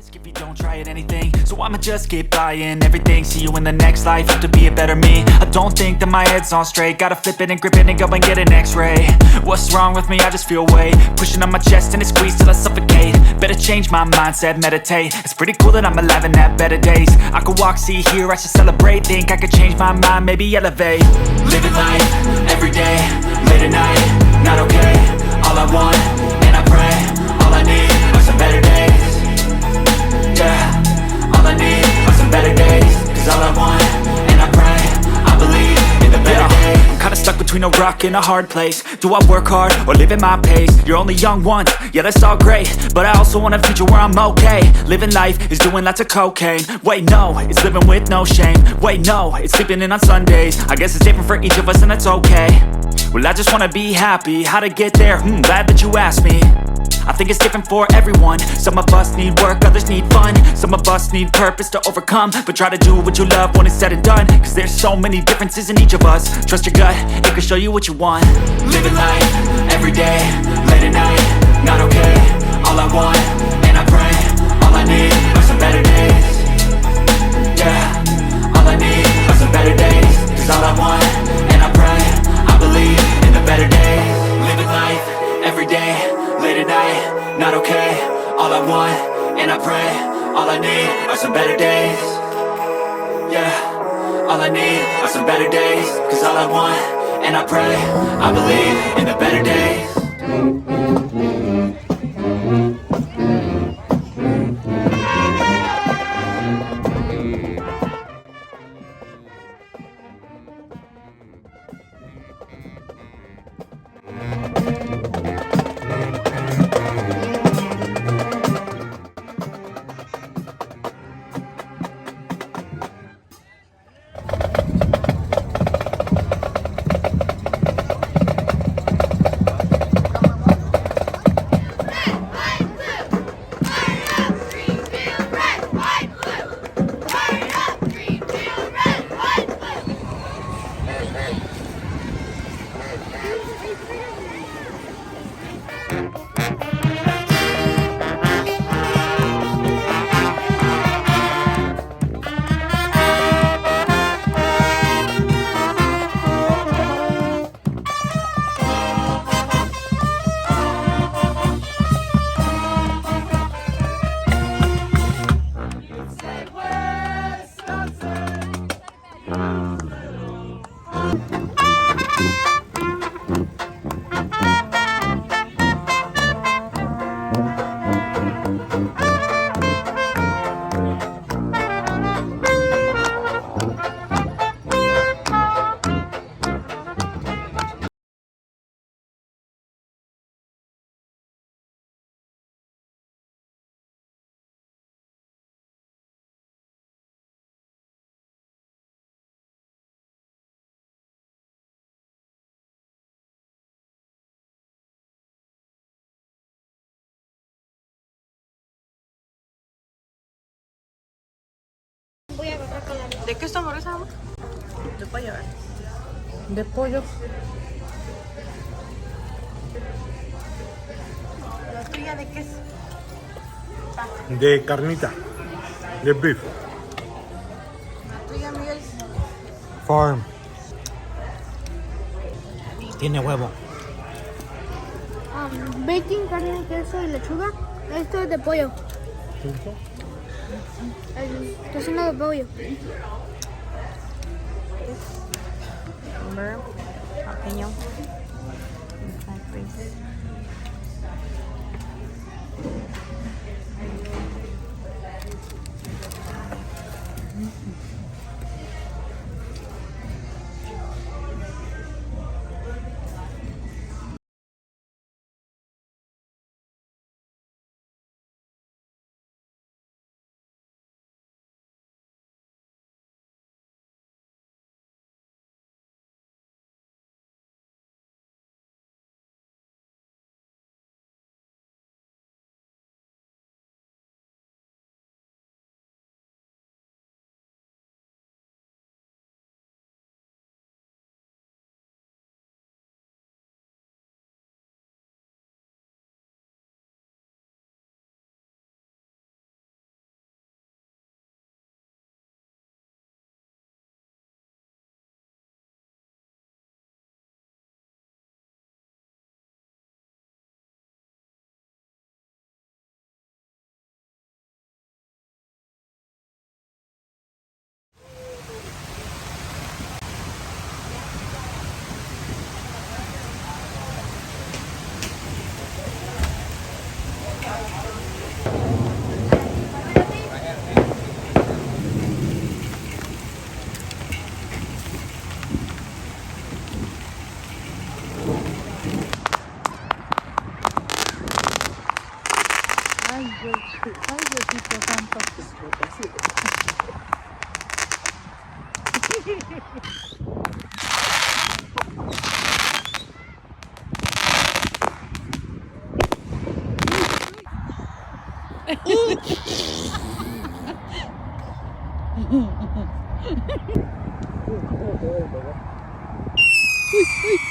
risk if you don't try at anything, so I'ma just keep buying everything. See you in the next life, have to be a better me. I don't think that my head's on straight, gotta flip it and grip it and go and get an x-ray. What's wrong with me? I just feel weight pushing on my chest and it squeezes till I suffocate. Better change my mindset, meditate. It's pretty cool that I'm alive and have better days. I could walk, see, hear, I should celebrate. Think I could change my mind, maybe elevate. Living life, everyday, late at night, not okay. All I want, and I pray, all I need are some better days. Yeah, all I need are some better days. Cause all I want, and I pray, I believe in the better days. I'm kinda stuck between a rock and a hard place. Do I work hard or live at my pace? You're only young once, yeah that's all great, but I also want a future where I'm okay. Living life is doing lots of cocaine. Wait no, it's living with no shame. Wait no, it's sleeping in on Sundays. I guess it's different for each of us and that's okay. Well I just wanna be happy, how to get there? Glad that you asked me. I think it's different for everyone. Some of us need work, others need fun. Some of us need purpose to overcome. But try to do what you love when it's said and done. Cause there's so many differences in each of us. Trust your gut, it can show you what you want. Living life, everyday, late at night, not okay. All I want, and I pray, all I need are some better days. Yeah, all I need are some better days. Cause all I want, and I pray, I believe in the better days. Living life, everyday, late at night, not okay. All I want, and I pray, all I need are some better days. Yeah, all I need are some better days. Cause all I want, and I pray, I believe in the better days. ¿De qué está hamburguesa, amor? De pollo, ¿verdad? De pollo. ¿La tuya de qué es? De carnita, de beef, ¿La tuya, Miguel? farm. Tiene huevo. Bacon, carne, queso y lechuga. Esto es de pollo. El tocino de pollo. Hamburger, jalapeño. Uy, uy.